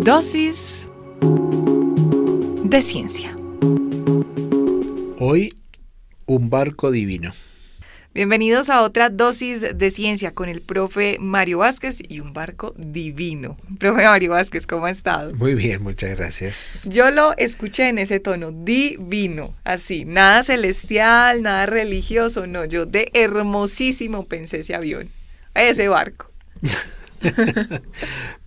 Dosis de ciencia. Hoy, un barco divino. Bienvenidos a otra dosis de ciencia con el profe Mario Vázquez y un barco divino. Profe Mario Vázquez, ¿cómo ha estado? Muy bien, muchas gracias. Yo lo escuché en ese tono, divino, así, nada celestial, nada religioso, no, yo de hermosísimo pensé ese avión, ese barco.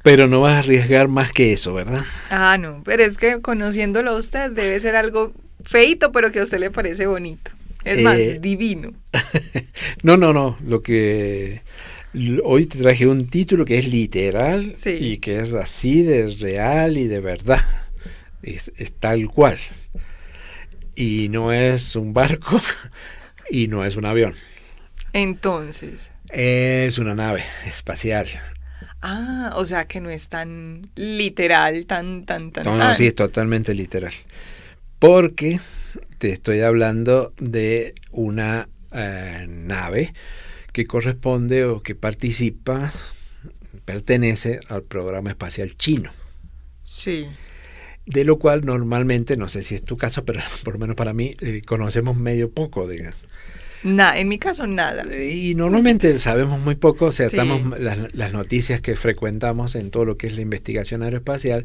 Pero no vas a arriesgar más que eso, ¿verdad? Ah, no, pero es que conociéndolo a usted debe ser algo feito, pero que a usted le parece bonito. Es más, divino. No. Hoy te traje un título que es literal, sí, y que es así de real y de verdad. Es tal cual. Y no es un barco y no es un avión. Entonces. Es una nave espacial. Ah, o sea que no es tan literal, tan. No, sí, es totalmente literal. Porque te estoy hablando de una nave que corresponde o que pertenece al programa espacial chino. Sí. De lo cual normalmente, no sé si es tu caso, pero por lo menos para mí, conocemos medio poco, digamos. En mi caso, nada. Y normalmente sabemos muy poco, o sea, sí. estamos las noticias que frecuentamos en todo lo que es la investigación aeroespacial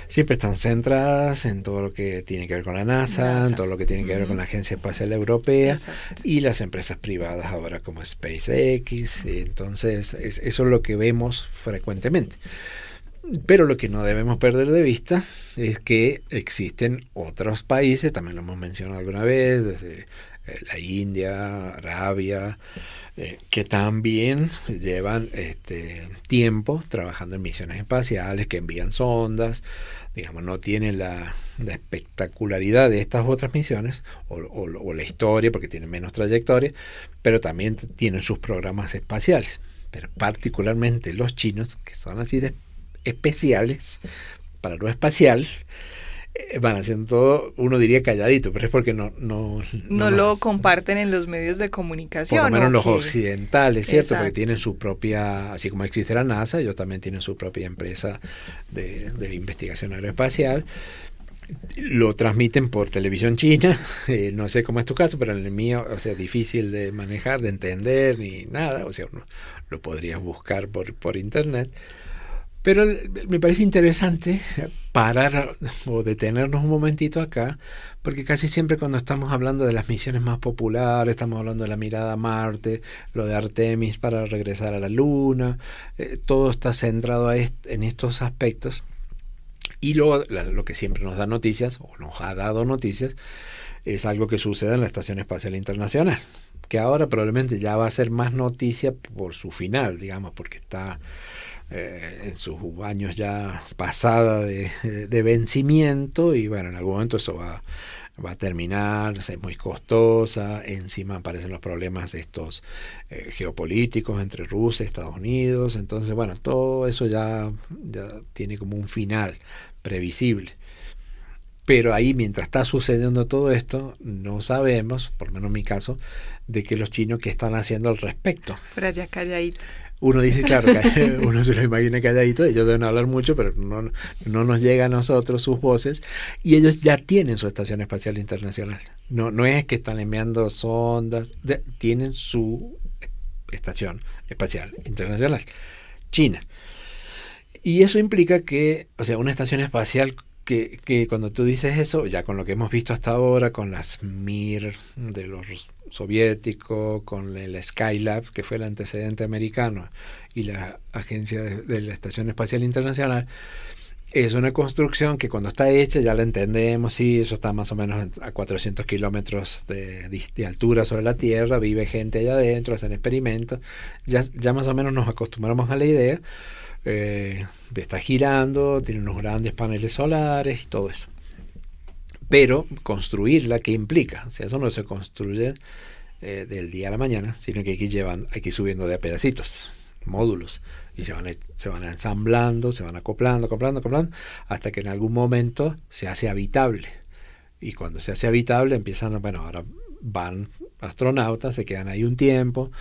siempre están centradas en todo lo que tiene que ver con la NASA, en todo lo que tiene que ver con la Agencia Espacial Europea. Exacto. Y las empresas privadas ahora como SpaceX. Entonces, eso es lo que vemos frecuentemente. Pero lo que no debemos perder de vista es que existen otros países, también lo hemos mencionado alguna vez, desde la India, Arabia, que también llevan tiempo trabajando en misiones espaciales, que envían sondas, digamos, no tienen la espectacularidad de estas otras misiones, o la historia, porque tienen menos trayectoria, pero también tienen sus programas espaciales. Pero particularmente los chinos, que son así de especiales para lo espacial, van haciendo todo, uno diría calladito, pero es porque no lo comparten en los medios de comunicación. Por lo menos los occidentales, ¿cierto? Exacto. Porque tienen su propia, así como existe la NASA, ellos también tienen su propia empresa de investigación aeroespacial. Lo transmiten por televisión china, no sé cómo es tu caso, pero en el mío, o sea, difícil de manejar, de entender, ni nada, o sea, uno lo podrías buscar por internet. Pero me parece interesante parar o detenernos un momentito acá, porque casi siempre cuando estamos hablando de las misiones más populares, estamos hablando de la mirada a Marte, lo de Artemis para regresar a la Luna, todo está centrado en estos aspectos. Y luego lo que siempre nos da noticias, o nos ha dado noticias, es algo que sucede en la Estación Espacial Internacional, que ahora probablemente ya va a ser más noticia por su final, digamos, porque está en sus años ya pasada de vencimiento, y bueno, en algún momento eso va a terminar, es muy costosa, encima aparecen los problemas estos geopolíticos entre Rusia y Estados Unidos, entonces bueno, todo eso ya tiene como un final previsible. Pero ahí, mientras está sucediendo todo esto, no sabemos, por lo menos en mi caso, de que los chinos qué están haciendo al respecto. Por allá calladitos. Uno dice, claro, uno se lo imagina calladito, ellos deben hablar mucho, pero no nos llega a nosotros sus voces, y ellos ya tienen su Estación Espacial Internacional. No es que están enviando sondas, tienen su Estación Espacial Internacional, China. Y eso implica que, o sea, una estación espacial que cuando tú dices eso, ya con lo que hemos visto hasta ahora, con las Mir de los soviéticos, con el Skylab, que fue el antecedente americano, y la agencia de la Estación Espacial Internacional, es una construcción que cuando está hecha ya la entendemos, sí, eso está más o menos a 400 kilómetros de altura sobre la Tierra, vive gente allá adentro, hacen experimentos, ya más o menos nos acostumbramos a la idea. Está girando, tiene unos grandes paneles solares y todo eso. Pero construirla, ¿qué implica? O sea, eso no se construye del día a la mañana, sino que hay que ir subiendo de a pedacitos, módulos, y se van ensamblando, se van acoplando, hasta que en algún momento se hace habitable. Y cuando se hace habitable empiezan, bueno, ahora van astronautas se quedan ahí un tiempo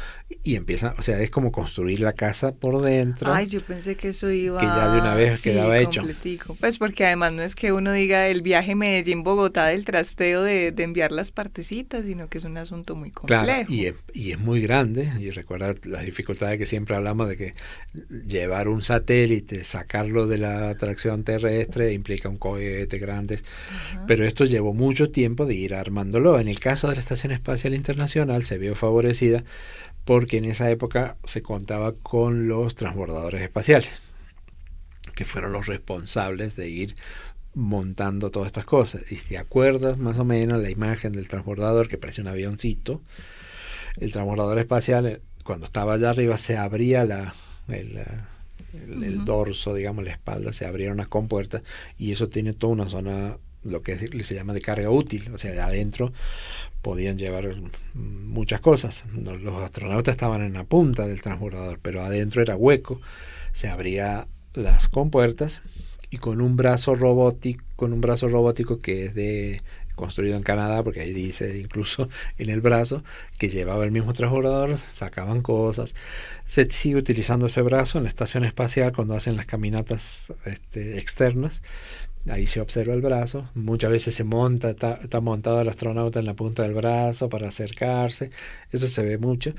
y empiezan, o sea, es como construir la casa por dentro. Ay, yo pensé que eso iba... Que ya de una vez sí, quedaba hecho. completico. Pues porque además no es que uno diga el viaje Medellín-Bogotá del trasteo de enviar las partecitas, sino que es un asunto muy complejo. Claro, y es muy grande, y recuerda las dificultades que siempre hablamos de que llevar un satélite, sacarlo de la atracción terrestre, implica un cohete grande, pero esto llevó mucho tiempo de ir armándolo. En el caso de la Estación Espacial Internacional se vio favorecida porque en esa época se contaba con los transbordadores espaciales, que fueron los responsables de ir montando todas estas cosas. Y si te acuerdas más o menos la imagen del transbordador, que parece un avioncito, el transbordador espacial, cuando estaba allá arriba, se abría el dorso, digamos, la espalda, se abrieron las compuertas, y eso tiene toda una zona, lo que se llama de carga útil, o sea, adentro podían llevar muchas cosas. Los astronautas estaban en la punta del transbordador, pero adentro era hueco, se abría las compuertas, y con un brazo robótico que es construido en Canadá, porque ahí dice incluso en el brazo que llevaba el mismo transbordador, sacaban cosas. Se sigue utilizando ese brazo en la estación espacial cuando hacen las caminatas externas. Ahí se observa el brazo. Muchas veces está montado el astronauta en la punta del brazo para acercarse. Eso se ve mucho.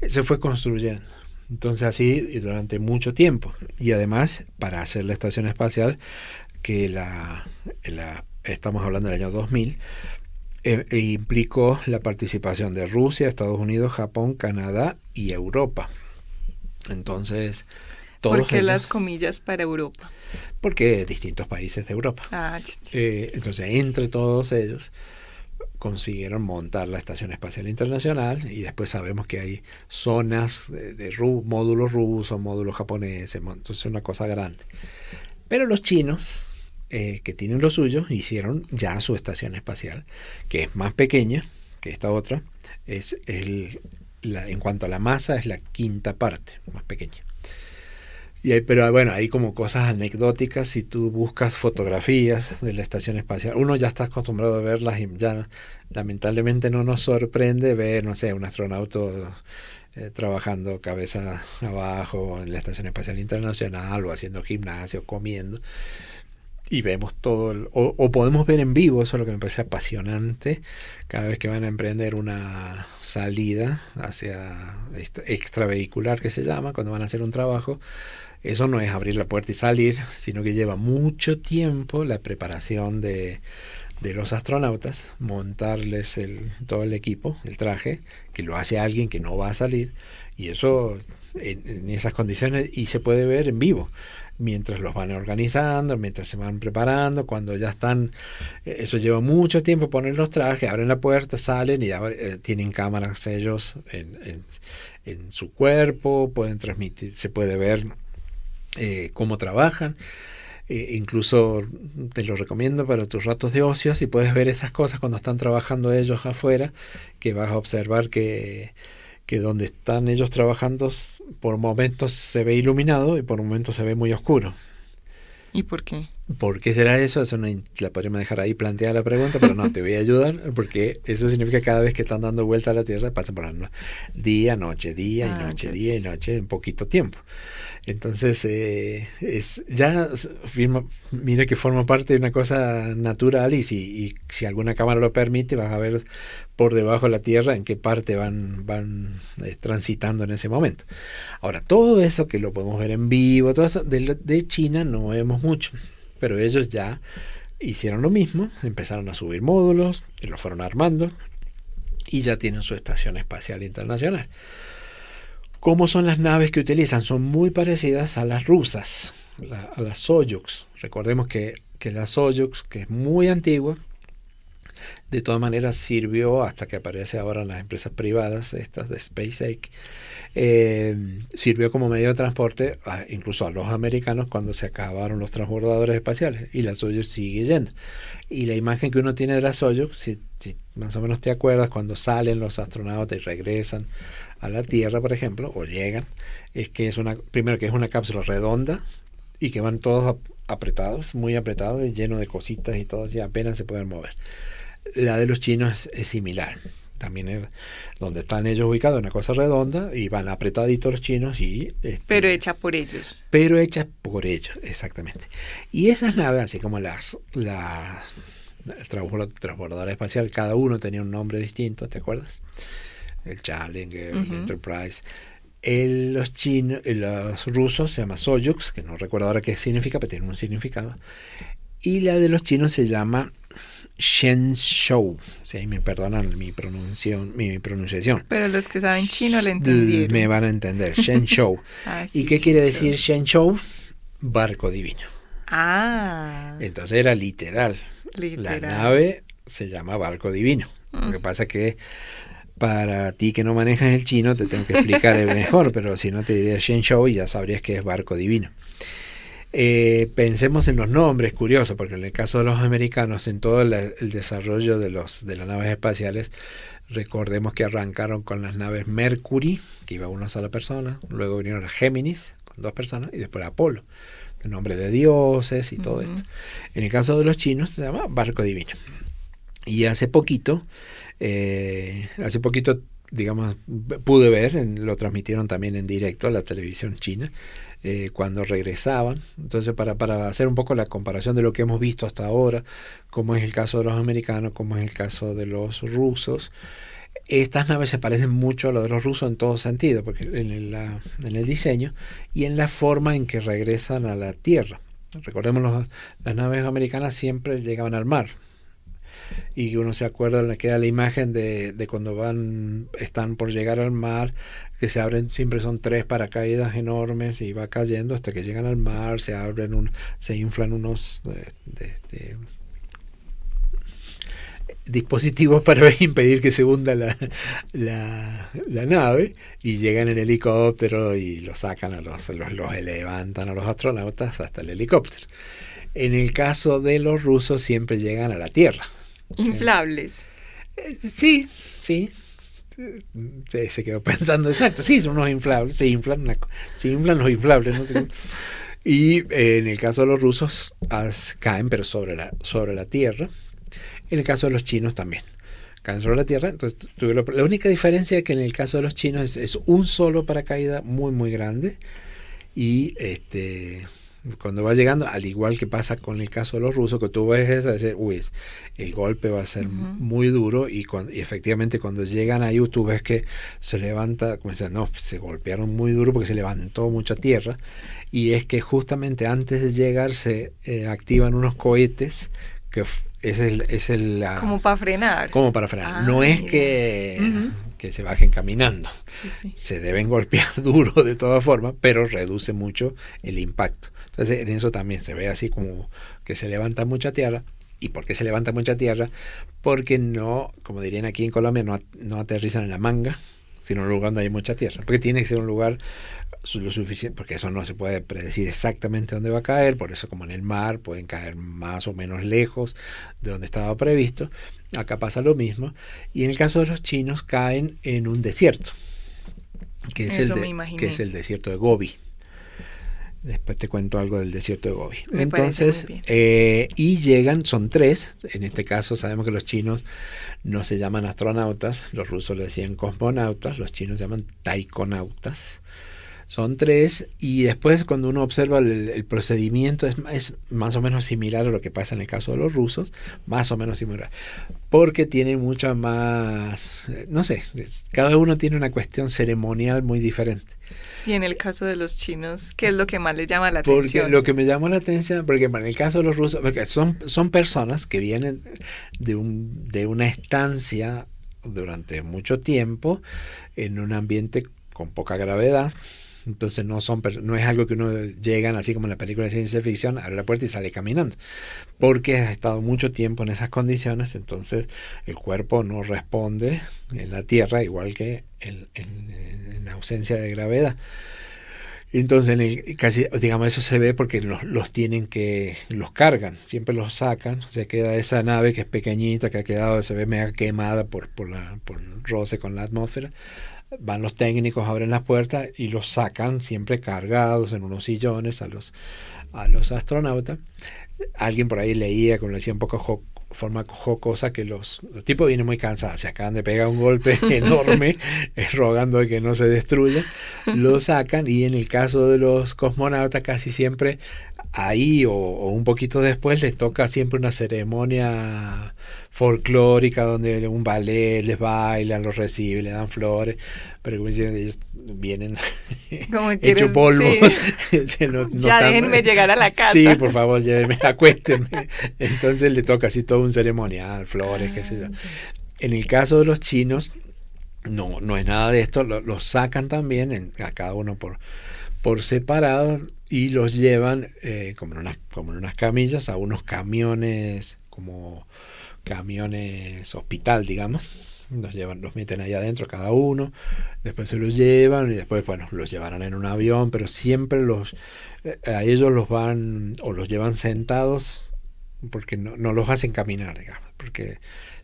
Se fue construyendo. Entonces así durante mucho tiempo. Y además, para hacer la estación espacial, que estamos hablando del año 2000, implicó la participación de Rusia, Estados Unidos, Japón, Canadá y Europa. Entonces, ¿por qué las comillas para Europa? Porque distintos países de Europa. Entonces, entre todos ellos consiguieron montar la Estación Espacial Internacional, y después sabemos que hay zonas de módulos rusos, módulos japoneses, entonces es una cosa grande. Pero los chinos, que tienen lo suyo, hicieron ya su estación espacial, que es más pequeña que esta otra, en cuanto a la masa es la quinta parte, más pequeña. Pero bueno, hay como cosas anecdóticas. Si tú buscas fotografías de la estación espacial, uno ya está acostumbrado a verlas, y ya lamentablemente no nos sorprende ver, no sé, un astronauta trabajando cabeza abajo en la Estación Espacial Internacional, o haciendo gimnasio, comiendo, y vemos todo, o podemos ver en vivo. Eso es lo que me parece apasionante, cada vez que van a emprender una salida hacia extravehicular, que se llama, cuando van a hacer un trabajo. Eso no es abrir la puerta y salir, sino que lleva mucho tiempo la preparación de los astronautas, montarles todo el equipo, el traje, que lo hace alguien que no va a salir, y eso en esas condiciones, y se puede ver en vivo, mientras los van organizando, mientras se van preparando, cuando ya están. Eso lleva mucho tiempo, poner los trajes, abren la puerta, salen, y tienen cámaras ellos en su cuerpo, pueden transmitir, se puede ver cómo trabajan. Incluso te lo recomiendo para tus ratos de ocio, si puedes ver esas cosas cuando están trabajando ellos afuera, que vas a observar que donde están ellos trabajando por momentos se ve iluminado y por momentos se ve muy oscuro. ¿Y por qué? ¿Por qué será eso? La podríamos dejar ahí planteada la pregunta, pero no, te voy a ayudar, porque eso significa que cada vez que están dando vuelta a la Tierra pasan por día, noche, día y noche, día y noche, en poquito tiempo. Entonces, mira que forma parte de una cosa natural, y si alguna cámara lo permite, vas a ver por debajo de la Tierra en qué parte van transitando en ese momento. Ahora, todo eso que lo podemos ver en vivo, todo eso de China no vemos mucho, pero ellos ya hicieron lo mismo, empezaron a subir módulos, y lo fueron armando, y ya tienen su Estación Espacial Internacional. ¿Cómo son las naves que utilizan? Son muy parecidas a las rusas, a las Soyuz. Recordemos que la Soyuz, que es muy antigua, de todas maneras sirvió hasta que aparece ahora en las empresas privadas, estas de SpaceX, sirvió como medio de transporte incluso a los americanos cuando se acabaron los transbordadores espaciales, y la Soyuz sigue yendo. Y la imagen que uno tiene de la Soyuz, si más o menos te acuerdas, cuando salen los astronautas y regresan a la Tierra, por ejemplo, o llegan, es que primero que es una cápsula redonda, y que van todos apretados, muy apretados, y llenos de cositas y todo, y apenas se pueden mover. La de los chinos es similar. también era donde están ellos ubicados, una cosa redonda, y van apretaditos los chinos y... pero hecha por ellos. Pero hecha por ellos, exactamente. Y esas naves, así como el transbordador espacial, cada uno tenía un nombre distinto, ¿te acuerdas? El Challenger, el Enterprise. Los rusos se llama Soyuz, que no recuerdo ahora qué significa, pero tiene un significado. Y la de los chinos se llama Shenzhou. Si me perdonan mi pronunciación. Pero los que saben chino le entendieron. Me van a entender. Shenzhou. ¿Y qué quiere decir Shenzhou? Barco divino. Entonces era literal. La nave se llama barco divino. Lo que pasa es que para ti que no manejas el chino te tengo que explicar mejor, pero si no te diría Shenzhou y ya sabrías que es barco divino. Pensemos en los nombres, curioso, porque en el caso de los americanos, en todo el desarrollo de las naves espaciales, recordemos que arrancaron con las naves Mercury, que iba una sola persona, luego vinieron las Géminis, con 2 personas, y después Apolo, el nombre de dioses y todo esto. En el caso de los chinos se llama barco divino. Y hace poquito, digamos, pude ver, lo transmitieron también en directo a la televisión china, cuando regresaban. Entonces, para hacer un poco la comparación de lo que hemos visto hasta ahora, cómo es el caso de los americanos, cómo es el caso de los rusos, estas naves se parecen mucho a lo de los rusos en todo sentido, porque en el diseño y en la forma en que regresan a la Tierra. Recordemos, las naves americanas siempre llegaban al mar. Y uno se acuerda, le queda la imagen de cuando están por llegar al mar, que se abren, siempre son 3 paracaídas enormes y va cayendo hasta que llegan al mar, se inflan unos dispositivos para impedir que se hunda la nave, y llegan en helicóptero y los sacan, los levantan a los astronautas hasta el helicóptero. En el caso de los rusos siempre llegan a la Tierra. Inflables. Sí. Se quedó pensando, exacto, sí, son unos inflables, se inflan los inflables, no sé cómo. Y en el caso de los rusos caen, pero sobre la Tierra. En el caso de los chinos también caen sobre la Tierra. Entonces, la única diferencia es que en el caso de los chinos es un solo paracaídas muy muy grande, y cuando va llegando, al igual que pasa con el caso de los rusos, que tú ves el golpe va a ser muy duro, y efectivamente cuando llegan ahí tú ves que se levanta, como dicen, no, se golpearon muy duro porque se levantó mucha tierra, y es que justamente antes de llegar se activan unos cohetes que como para frenar. No es que se bajen caminando. Sí. Se deben golpear duro de todas formas, pero reduce mucho el impacto. Entonces en eso también se ve así como que se levanta mucha tierra. ¿Y por qué se levanta mucha tierra? Porque no, como dirían aquí en Colombia, no aterrizan en la manga, sino en un lugar donde hay mucha tierra. Porque tiene que ser un lugar lo suficiente, porque eso no se puede predecir exactamente dónde va a caer. Por eso, como en el mar, pueden caer más o menos lejos de donde estaba previsto. Acá pasa lo mismo. Y en el caso de los chinos, caen en un desierto, que es el desierto de Gobi. Después te cuento algo del desierto de Gobi. Entonces, y llegan, son 3. En este caso sabemos que los chinos no se llaman astronautas, los rusos le decían cosmonautas, los chinos se llaman taikonautas. Son 3, y después cuando uno observa el procedimiento es más o menos similar a lo que pasa en el caso de los rusos, más o menos similar, porque tiene mucha más, no sé, cada uno tiene una cuestión ceremonial muy diferente. Y en el caso de los chinos, ¿qué es lo que más les llama la atención? Porque lo que me llamó la atención, porque en el caso de los rusos, porque son personas que vienen de una estancia durante mucho tiempo en un ambiente con poca gravedad. Entonces no es algo que uno llegan así como en la película de ciencia ficción, abre la puerta y sale caminando, porque ha estado mucho tiempo en esas condiciones. Entonces el cuerpo no responde en la Tierra igual que en ausencia de gravedad. Entonces casi, digamos, eso se ve porque los cargan, siempre los sacan, se queda esa nave que es pequeñita, que ha quedado, se ve mega quemada por el roce con la atmósfera. Van los técnicos, abren las puertas y los sacan siempre cargados en unos sillones a los astronautas. Alguien por ahí leía, como le decía un poco forma jocosa que los tipos vienen muy cansados, se acaban de pegar un golpe enorme, rogando de que no se destruya, lo sacan, y en el caso de los cosmonautas casi siempre ahí o un poquito después les toca siempre una ceremonia folclórica donde un ballet les baila, los recibe, le dan flores, pero como dicen, ellos vienen hecho polvo. Sí. Ya déjenme llegar a la casa. Sí, por favor, llévenme, acuéstenme. Entonces le toca así todo un ceremonial, flores, qué sé yo. En el caso de los chinos, no es nada de esto, los sacan también, a cada uno por separado, y los llevan como en unas camillas a unos camiones, como camiones hospital, digamos. Los meten ahí adentro cada uno, después se los llevan y después, bueno, los llevarán en un avión, pero siempre a ellos los van o los llevan sentados, porque no los hacen caminar, digamos, porque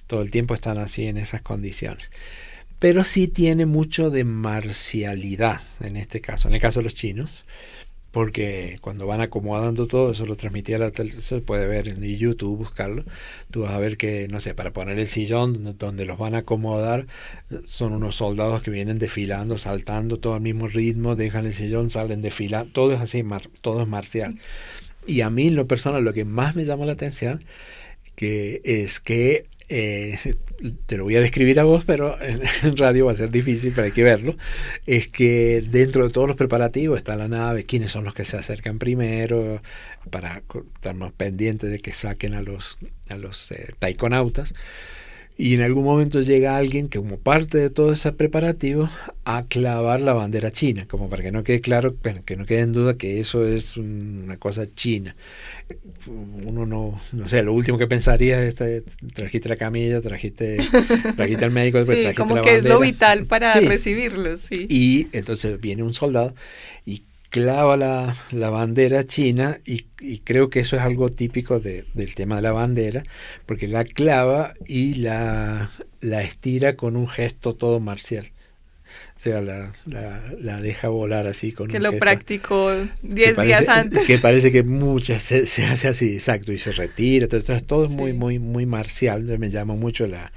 todo el tiempo están así en esas condiciones. Pero sí tiene mucho de marcialidad en este caso, en el caso de los chinos, porque cuando van acomodando todo, eso lo transmitía la televisión, se puede ver en YouTube, buscarlo, tú vas a ver que, no sé, para poner el sillón donde los van a acomodar, son unos soldados que vienen desfilando, saltando, todo al mismo ritmo, dejan el sillón, salen desfilando, todo es así, todo es marcial. Sí. Y a mí, en lo personal, lo que más me llamó la atención, es que te lo voy a describir a vos, pero en radio va a ser difícil, pero hay que verlo, es que dentro de todos los preparativos está la nave, quiénes son los que se acercan primero, para estarnos pendientes de que saquen a los taikonautas, y en algún momento llega alguien que, como parte de todo ese preparativo, a clavar la bandera china, como para que no quede claro, que no quede en duda que eso es una cosa china. Uno no sé, lo último que pensaría es, trajiste la camilla, trajiste al médico, después sí, trajiste como la que bandera. Es lo vital para sí. recibirlos, sí. Y entonces viene un soldado y clava la bandera china, y creo que eso es algo típico del tema de la bandera, porque la clava y la estira con un gesto todo marcial. O sea, la deja volar así con que un lo gesto. Practicó 10 días antes. Que parece que muchas se hace así, exacto, y se retira. Entonces todo es muy, muy, muy marcial. Entonces me llama mucho la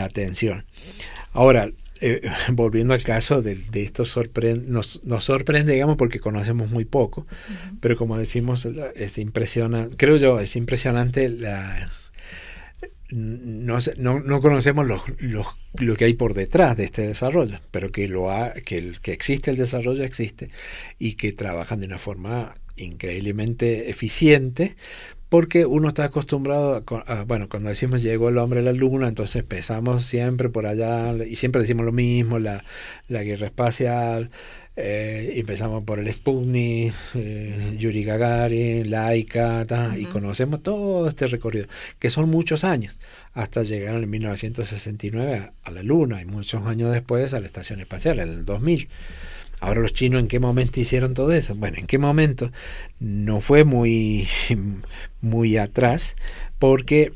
atención. Ahora, volviendo al caso de esto, nos sorprende, digamos, porque conocemos muy poco, uh-huh. Pero como decimos, es impresionante, creo yo, es impresionante no conocemos lo que hay por detrás de este desarrollo, pero que existe el desarrollo, existe, y que trabajan de una forma increíblemente eficiente, porque uno está acostumbrado bueno, cuando decimos llegó el hombre a la luna, entonces empezamos siempre por allá, y siempre decimos lo mismo, la guerra espacial, empezamos por el Sputnik, Yuri Gagarin, Laika, uh-huh. Y conocemos todo este recorrido, que son muchos años, hasta llegar en 1969 a la luna, y muchos años después a la estación espacial, en el 2000. Ahora, los chinos, ¿en qué momento hicieron todo eso? Bueno, ¿en qué momento? No fue muy atrás, porque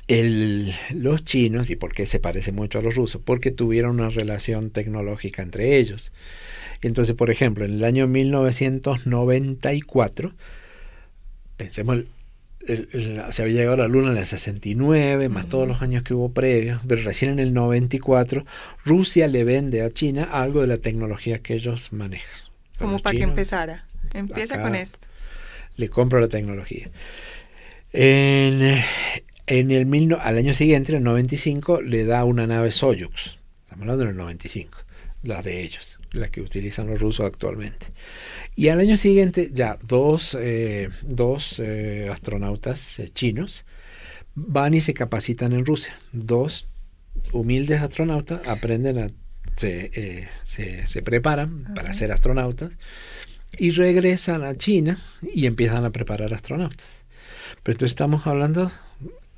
los chinos, ¿y por qué se parece mucho a los rusos? Porque tuvieron una relación tecnológica entre ellos. Entonces, por ejemplo, en el año 1994, pensemos, se había llegado a la luna en el 69, más todos los años que hubo previos, pero recién en el 94 Rusia le vende a China algo de la tecnología que ellos manejan. Como para que empezara. Empieza con esto. Le compro la tecnología. Al año siguiente, en el 95, le da una nave Soyuz. Estamos hablando del 95, la de ellos, la que utilizan los rusos actualmente. Y al año siguiente ya dos astronautas chinos van y se capacitan en Rusia. 2 humildes astronautas aprenden se preparan uh-huh. para ser astronautas, y regresan a China y empiezan a preparar astronautas. Pero entonces estamos hablando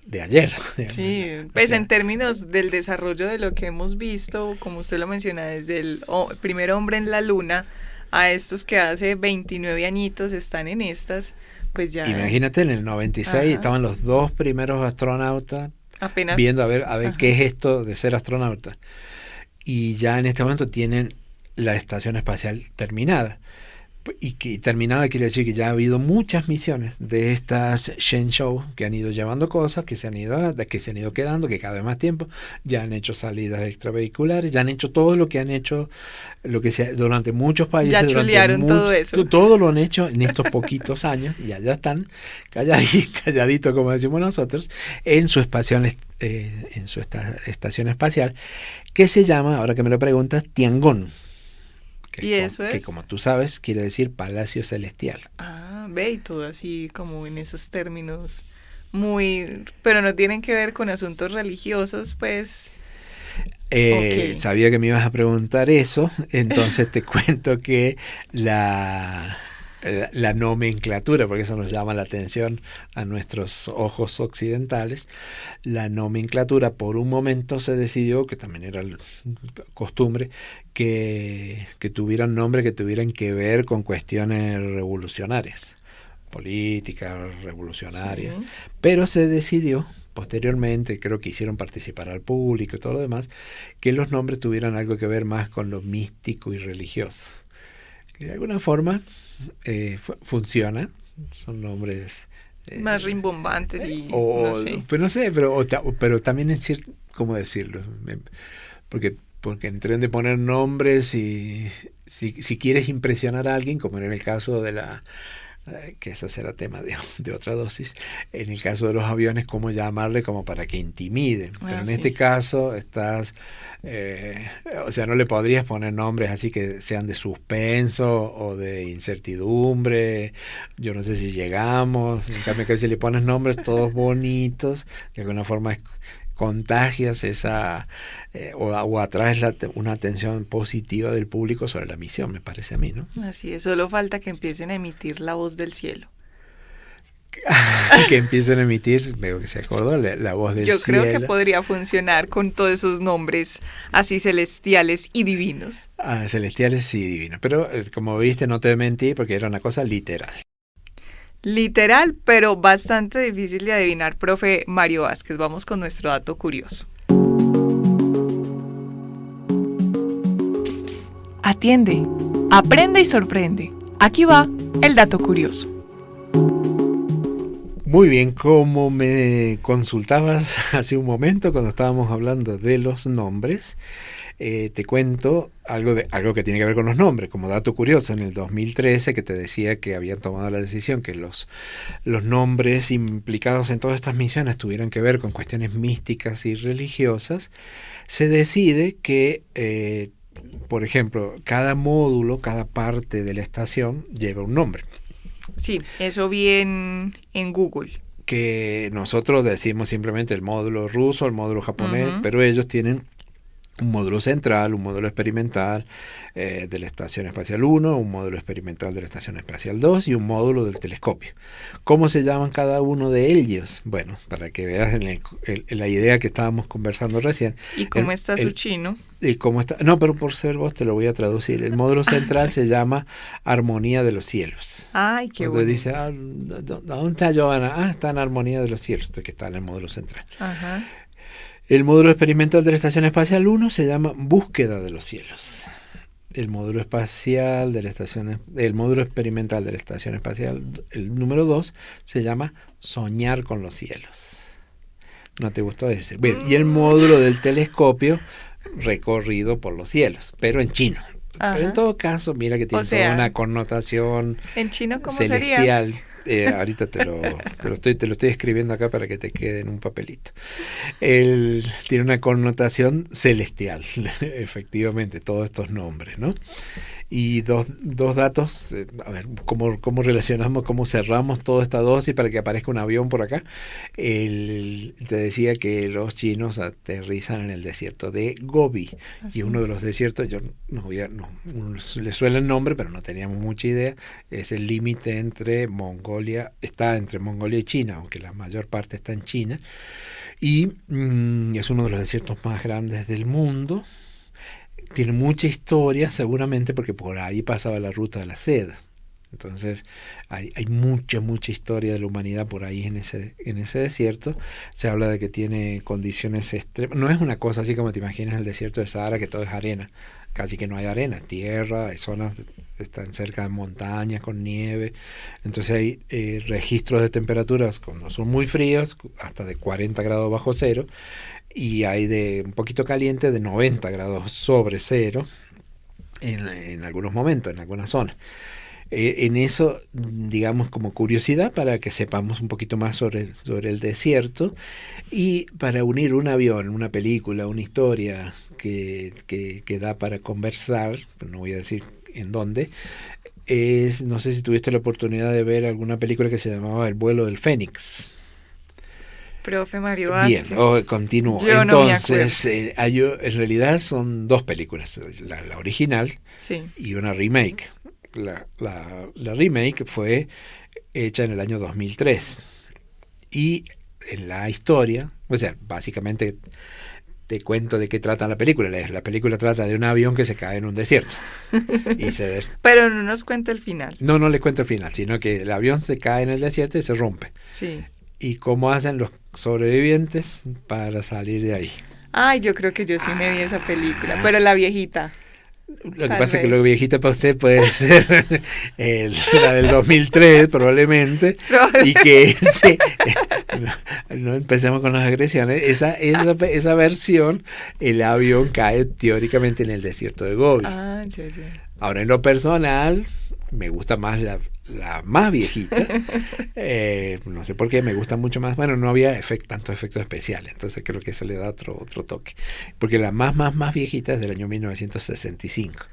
de ayer. Sí, pues en términos del desarrollo de lo que hemos visto, como usted lo menciona, desde el primer hombre en la luna a estos que hace 29 añitos están en estas, pues ya... Imagínate, en el 96 ajá. estaban los 2 primeros astronautas apenas viendo a ver qué es esto de ser astronauta. Y ya en este momento tienen la estación espacial terminada. Y que terminada quiere decir que ya ha habido muchas misiones de estas Shenzhou que han ido llevando cosas, que se han ido quedando, que cada vez más tiempo, ya han hecho salidas extravehiculares, ya han hecho todo lo que han hecho, durante muchos países. Ya chulearon todo eso. Todo lo han hecho en estos poquitos años y allá están calladitos, como decimos nosotros, en su estación espacial, que se llama, ahora que me lo preguntas, Tiangong. ¿Y eso es? Que como tú sabes, quiere decir Palacio Celestial. Ah, ve, y todo así como en esos términos pero no tienen que ver con asuntos religiosos, pues. Okay. Sabía que me ibas a preguntar eso, entonces te cuento que la nomenclatura, porque eso nos llama la atención a nuestros ojos occidentales, la nomenclatura por un momento se decidió, que también era costumbre, que tuvieran nombre, que tuvieran que ver con cuestiones revolucionarias, políticas revolucionarias, sí. Pero se decidió posteriormente, creo que hicieron participar al público y todo lo demás, que los nombres tuvieran algo que ver más con lo místico y religioso. Que de alguna forma funciona, son nombres más rimbombantes y no sé. Pero no sé, pero también es cierto, ¿cómo decirlo? Porque en de poner nombres y si quieres impresionar a alguien, como en el caso de que eso será tema de otra dosis, en el caso de los aviones, cómo llamarle como para que intimiden, pero en este caso estás, o sea, no le podrías poner nombres así que sean de suspenso o de incertidumbre, yo no sé si llegamos, en cambio que si le pones nombres todos bonitos, de alguna forma contagias esa o atraes una atención positiva del público sobre la misión, me parece a mí, ¿no? Así es, solo falta que empiecen a emitir la voz del cielo. Que empiecen a emitir, veo que se acordó, la voz del cielo. Yo creo que podría funcionar con todos esos nombres así celestiales y divinos. Celestiales y divinos, pero como viste no te mentí porque era una cosa literal. Literal, pero bastante difícil de adivinar, profe Mario Vázquez. Vamos con nuestro dato curioso. Psst, psst, atiende, aprende y sorprende. Aquí va el dato curioso. Muy bien, como me consultabas hace un momento cuando estábamos hablando de los nombres, te cuento algo que tiene que ver con los nombres. Como dato curioso, en el 2013, que te decía que habían tomado la decisión que los nombres implicados en todas estas misiones tuvieran que ver con cuestiones místicas y religiosas, se decide que, por ejemplo, cada módulo, cada parte de la estación lleva un nombre. Sí, eso vi en Google. Que nosotros decimos simplemente el módulo ruso, el módulo japonés, pero ellos tienen un módulo central, un módulo experimental de la Estación Espacial 1, un módulo experimental de la Estación Espacial 2 y un módulo del telescopio. ¿Cómo se llaman cada uno de ellos? Bueno, para que veas en la idea que estábamos conversando recién. ¿Y cómo está su chino? ¿Y cómo está? No, pero por ser vos te lo voy a traducir. El módulo central se llama Armonía de los Cielos. Ay, qué bueno. Entonces dice, ¿dónde está Joana? Está en Armonía de los Cielos, que está en el módulo central. Ajá. El módulo experimental de la Estación Espacial 1 se llama Búsqueda de los Cielos. El módulo espacial de el módulo experimental de la Estación Espacial, el número 2, se llama Soñar con los Cielos. ¿No te gustó ese? Bien, y el módulo del telescopio, Recorrido por los Cielos, pero en chino. Ajá. Pero en todo caso, mira que tiene toda una connotación ¿en chino cómo celestial. Sería? Ahorita te lo estoy escribiendo acá para que te quede en un papelito. Tiene una connotación celestial, efectivamente, todos estos nombres, ¿no? Y dos datos, a ver, ¿cómo relacionamos, cómo cerramos toda esta dosis para que aparezca un avión por acá? Te decía que los chinos aterrizan en el desierto de Gobi. Así y uno de los desiertos, yo le suena el nombre, pero no teníamos mucha idea, es el límite entre Mongolia y China, aunque la mayor parte está en China, y es uno de los desiertos más grandes del mundo. Tiene mucha historia, seguramente, porque por ahí pasaba la ruta de la seda. Entonces, hay mucha historia de la humanidad por ahí en ese desierto. Se habla de que tiene condiciones extremas. No es una cosa así como te imaginas el desierto de Sahara, que todo es arena. casi que no hay arena, tierra, hay zonas están cerca de montañas con nieve, entonces hay registros de temperaturas cuando son muy fríos, hasta de 40 grados bajo cero, y hay de un poquito caliente de 90 grados sobre cero en algunos momentos, en algunas zonas. En eso, digamos, como curiosidad para que sepamos un poquito más sobre el desierto y para unir un avión, una película, una historia que da para conversar, pero no voy a decir en dónde, no sé si tuviste la oportunidad de ver alguna película que se llamaba El vuelo del Fénix. Profe Mario Vázquez. Bien, continúo. Yo entonces, en realidad son dos películas, la original sí. y una remake. La remake fue hecha en el año 2003 y en la historia, o sea, básicamente te cuento de qué trata la película. La película trata de un avión que se cae en un desierto. Y Pero no nos cuenta el final. No les cuento el final, sino que el avión se cae en el desierto y se rompe. Sí. ¿Y cómo hacen los sobrevivientes para salir de ahí? Ay, yo creo que yo sí me vi esa película, pero la viejita. Lo que pasa es que lo viejita para usted puede ser la del 2003 probablemente. Y que no empecemos con las agresiones. Esa versión, el avión cae teóricamente en el desierto de Gobi. Ahora, en lo personal, me gusta más la más viejita. No sé por qué, me gusta mucho más. Bueno, no había tantos efectos especiales, entonces creo que eso le da otro toque. Porque la más viejita es del año 1965.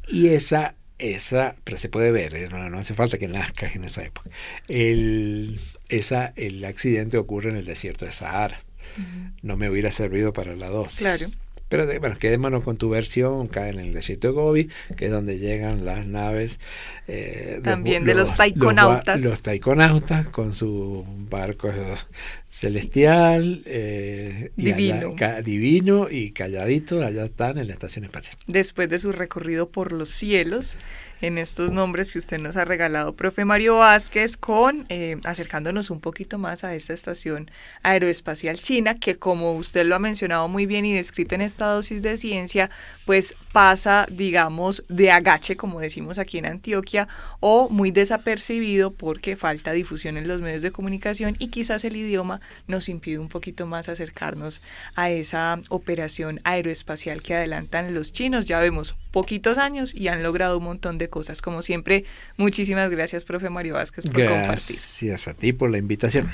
Y esa pero se puede ver, no hace falta que nazcas en esa época. El accidente ocurre en el desierto de Sahara. No me hubiera servido para la dosis. Claro. Pero bueno, quedémonos con tu versión, cae en el desierto de Gobi, que es donde llegan las naves. También de los taikonautas. Los taikonautas con su barco celestial, divino y calladito, allá están en la estación espacial. Después de su recorrido por los cielos, en estos nombres que usted nos ha regalado, profe Mario Vázquez, acercándonos un poquito más a esta estación aeroespacial china, que como usted lo ha mencionado muy bien y descrito en esta dosis de ciencia, pues pasa, digamos, de agache, como decimos aquí en Antioquia, o muy desapercibido porque falta difusión en los medios de comunicación y quizás el idioma nos impide un poquito más acercarnos a esa operación aeroespacial que adelantan los chinos. Ya vemos poquitos años y han logrado un montón de cosas. Como siempre, muchísimas gracias, profe Mario Vázquez, por compartir. Gracias a ti por la invitación.